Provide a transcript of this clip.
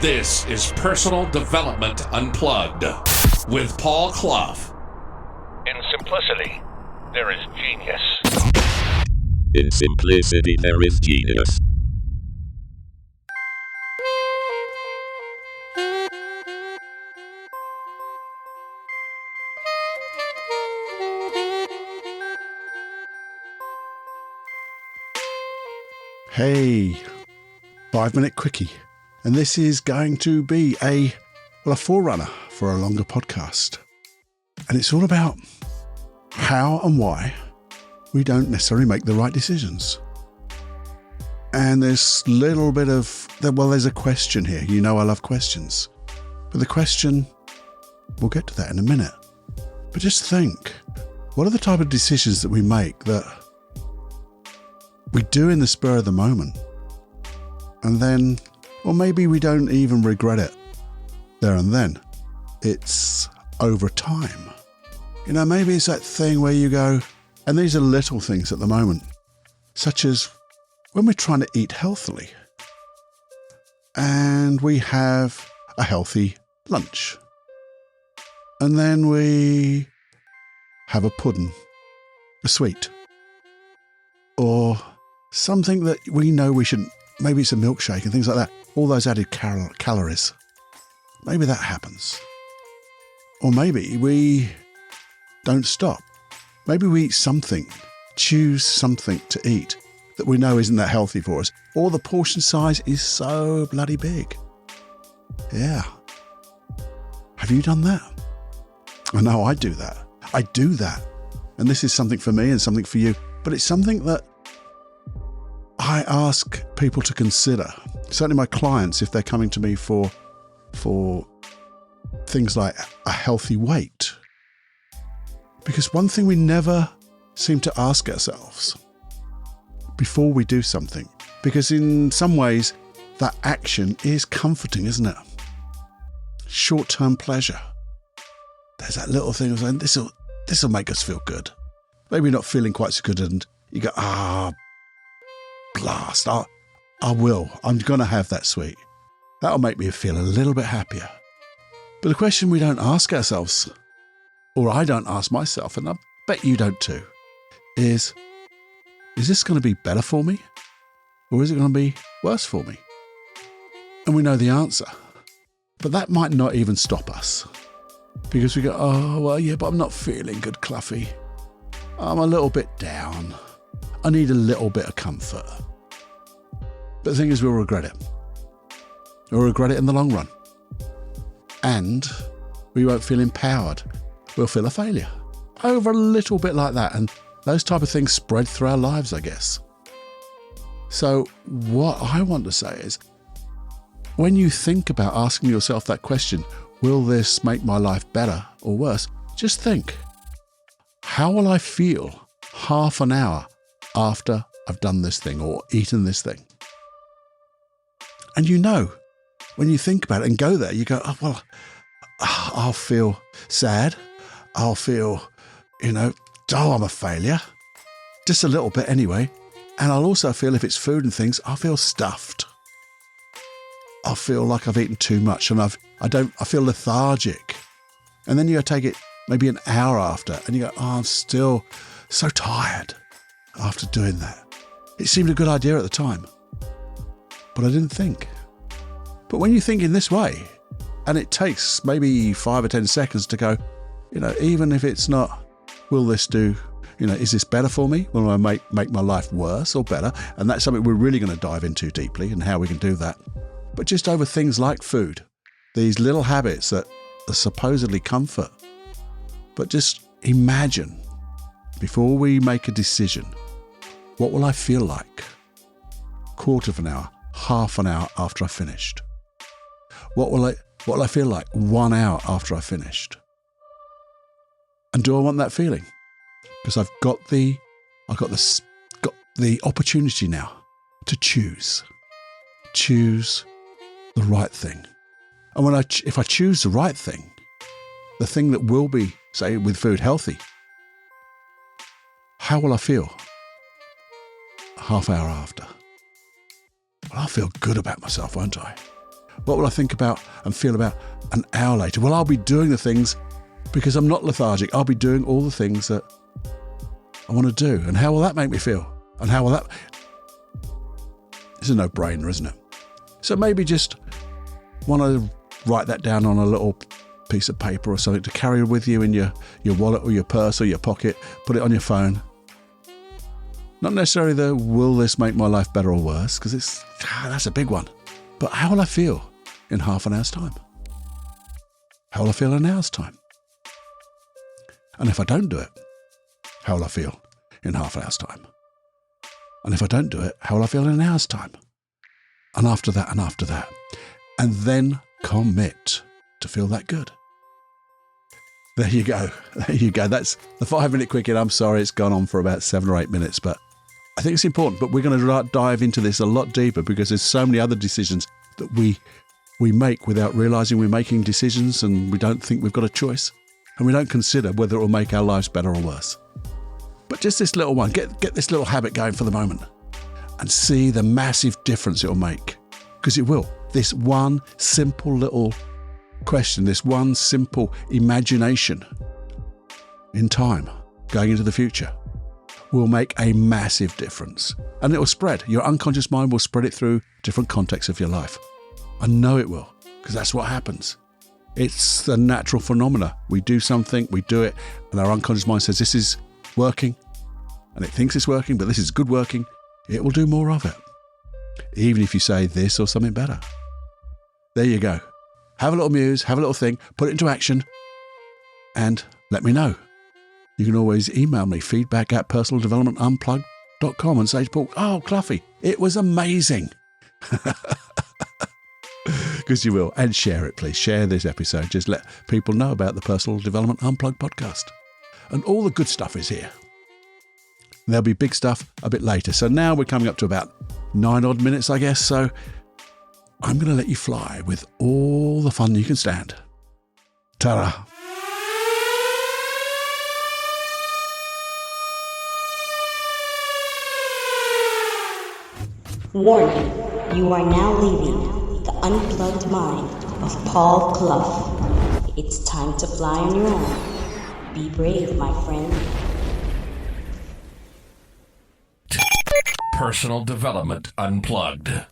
This is Personal Development Unplugged with Paul Clough. In simplicity, there is genius. In simplicity, there is genius. Hey, 5-minute quickie. And this is going to be a forerunner for a longer podcast. And it's all about how and why we don't necessarily make the right decisions. And there's there's a question here. You know I love questions. But the question, we'll get to that in a minute. But just think, what are the type of decisions that we make that we do in the spur of the moment? And then, or maybe we don't even regret it there and then. It's over time. You know, maybe it's that thing where you go, and these are little things at the moment, such as when we're trying to eat healthily and we have a healthy lunch. And then we have a pudding, a sweet, or something that we know we shouldn't. Maybe it's a milkshake and things like that. All those added calories. Maybe that happens. Or maybe we don't stop. Maybe we eat something, choose something to eat that we know isn't that healthy for us. Or the portion size is so bloody big. Yeah. Have you done that? I know I do that. I do that. And this is something for me and something for you. But it's something that I ask people to consider, certainly my clients, if they're coming to me for things like a healthy weight. Because one thing we never seem to ask ourselves before we do something, because in some ways that action is comforting, isn't it? Short-term pleasure. There's that little thing of saying, this will make us feel good. Maybe not feeling quite so good, and you go, blast, I will. I'm going to have that sweet. That'll make me feel a little bit happier. But the question we don't ask ourselves, or I don't ask myself, and I bet you don't too, is this going to be better for me? Or is it going to be worse for me? And we know the answer. But that might not even stop us. Because we go, but I'm not feeling good, Cluffy. I'm a little bit down. I need a little bit of comfort. But the thing is, we'll regret it. We'll regret it in the long run. And we won't feel empowered. We'll feel a failure over a little bit like that. And those type of things spread through our lives, I guess. So what I want to say is, when you think about asking yourself that question, will this make my life better or worse? Just think, how will I feel half an hour after I've done this thing or eaten this thing? And you know, when you think about it and go there, you go, I'll feel sad. I'll feel, I'm a failure. Just a little bit anyway. And I'll also feel, if it's food and things, I'll feel stuffed. I'll feel like I've eaten too much and I feel lethargic. And then you take it maybe an hour after and you go, I'm still so tired after doing that. It seemed a good idea at the time, but I didn't think. But when you think in this way, and it takes maybe 5 or 10 seconds to go, even if it's not, will this do, is this better for me? Will I make my life worse or better? And that's something we're really going to dive into deeply and how we can do that. But just over things like food, these little habits that are supposedly comfort. But just imagine, before we make a decision, what will I feel like? Quarter of an hour, half an hour after I finished. What will I feel like 1 hour after I finished? And do I want that feeling? Because I've got the opportunity now to choose the right thing. And if I choose the right thing, the thing that will be, say, with food, healthy, how will I feel half hour after? Well, I'll feel good about myself, won't I? What will I think about and feel about an hour later? Well, I'll be doing the things because I'm not lethargic. I'll be doing all the things that I want to do. And how will that make me feel? And how will that... It's a no-brainer, isn't it? So maybe just want to write that down on a little piece of paper or something to carry with you in your wallet or your purse or your pocket. Put it on your phone. Not necessarily the will this make my life better or worse, because that's a big one. But how will I feel in half an hour's time? How will I feel in an hour's time? And if I don't do it, how will I feel in half an hour's time? And if I don't do it, how will I feel in an hour's time? And after that, and after that. And then commit to feel that good. There you go. There you go. That's the 5-minute quick hit. I'm sorry it's gone on for about 7 or 8 minutes, but I think it's important. But we're going to dive into this a lot deeper because there's so many other decisions that we make without realizing we're making decisions, and we don't think we've got a choice, and we don't consider whether it will make our lives better or worse. But just this little one, get this little habit going for the moment and see the massive difference it will make, because it will. This one simple little question, this one simple imagination in time going into the future will make a massive difference, and it will spread. Your unconscious mind will spread it through different contexts of your life. I know it will, because that's what happens. It's the natural phenomena. We do something, we do it, and our unconscious mind says this is working, and it thinks it's working, but this is good working. It will do more of it, even if you say this or something better. There you go. Have a little muse, have a little think, put it into action, and let me know. You can always email me, feedback@personaldevelopmentunplugged.com, and say, Paul, oh, Cluffy, it was amazing. Because you will. And share it, please. Share this episode. Just let people know about the Personal Development Unplugged podcast. And all the good stuff is here. There'll be big stuff a bit later. So now we're coming up to about 9 odd minutes, I guess. So I'm going to let you fly with all the fun you can stand. Ta-ra. Warning, you are now leaving the unplugged mind of Paul Clough. It's time to fly on your own. Be brave, my friend. Personal Development Unplugged.